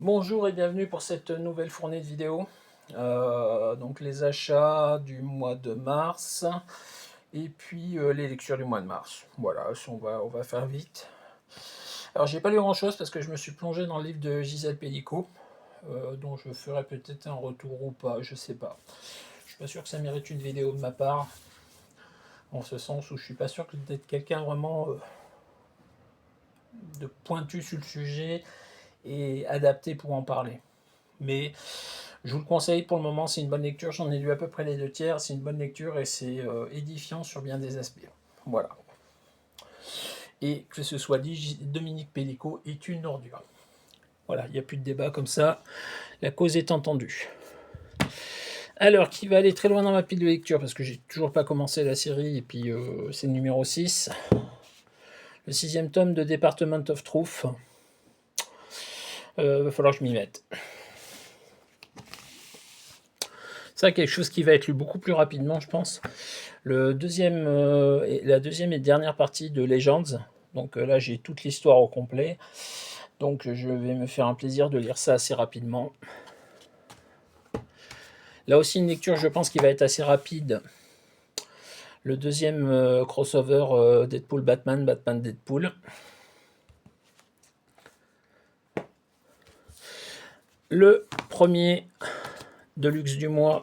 Bonjour et bienvenue pour cette nouvelle fournée de vidéos. Donc les achats du mois de mars et puis les lectures du mois de mars. Voilà, on va faire vite. Alors j'ai pas lu grand chose parce que je me suis plongé dans le livre de Gisèle Pellicot, dont je ferai peut-être un retour ou pas, je sais pas. Je suis pas sûr que ça mérite une vidéo de ma part, en ce sens où je suis pas sûr d'être quelqu'un vraiment de pointu sur le sujet et adapté pour en parler. Mais je vous le conseille pour le moment, c'est une bonne lecture, j'en ai lu à peu près les 2/3, c'est une bonne lecture et c'est édifiant sur bien des aspects. Voilà. Et que ce soit dit, Dominique Pellicot est une ordure. Voilà, il n'y a plus de débat comme ça, la cause est entendue. Alors, qui va aller très loin dans ma pile de lecture, parce que j'ai toujours pas commencé la série, et puis c'est le numéro 6. Le 6e tome de Department of Truth. Va falloir que je m'y mette. Ça, quelque chose qui va être lu beaucoup plus rapidement, je pense. La deuxième et dernière partie de Legends. Donc là, j'ai toute l'histoire au complet. Donc je vais me faire un plaisir de lire ça assez rapidement. Là aussi, une lecture, je pense, qui va être assez rapide. Le deuxième crossover Deadpool-Batman, Batman-Deadpool. Le premier Deluxe du mois.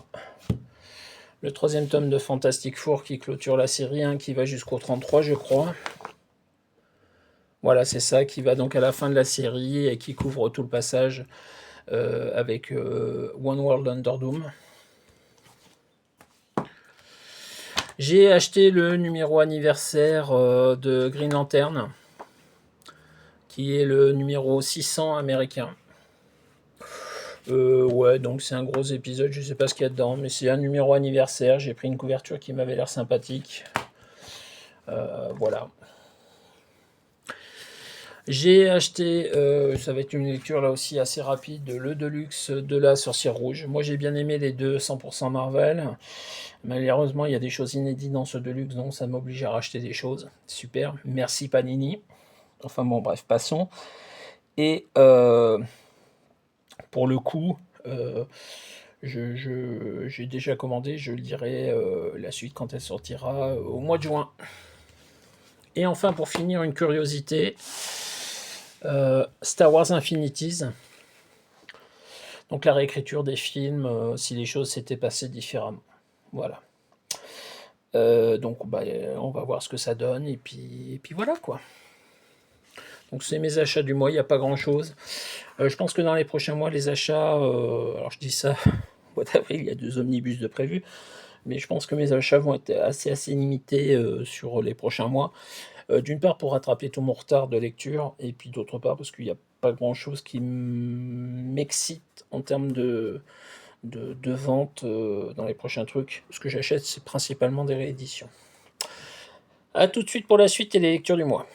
Le 3e tome de Fantastic Four qui clôture la série 1, qui va jusqu'au 33, je crois. Voilà, c'est ça, qui va donc à la fin de la série et qui couvre tout le passage avec One World Under Doom. J'ai acheté le numéro anniversaire de Green Lantern, qui est le numéro 600 américain. Ouais, donc c'est un gros épisode, je sais pas ce qu'il y a dedans, mais c'est un numéro anniversaire. J'ai pris une couverture qui m'avait l'air sympathique. Voilà. J'ai acheté, ça va être une lecture là aussi assez rapide, le Deluxe de la Sorcière Rouge. Moi j'ai bien aimé les deux 100% Marvel. Malheureusement il y a des choses inédites dans ce Deluxe, donc ça m'oblige à racheter des choses. Super, merci Panini. Enfin bon bref, passons. Et pour le coup, j'ai déjà commandé, je lirai la suite quand elle sortira au mois de juin. Et enfin pour finir, une curiosité. Star Wars Infinities, donc la réécriture des films, si les choses s'étaient passées différemment. Voilà. Donc on va voir ce que ça donne, et puis voilà quoi. Donc c'est mes achats du mois, il n'y a pas grand chose. Je pense que dans les prochains mois, les achats, alors je dis ça, au mois d'avril, il y a 2 omnibus de prévus, mais je pense que mes achats vont être assez limités sur les prochains mois. D'une part pour rattraper tout mon retard de lecture, et puis d'autre part parce qu'il n'y a pas grand chose qui m'excite en termes de vente dans les prochains trucs. Ce que j'achète, c'est principalement des rééditions. A tout de suite pour la suite et les lectures du mois.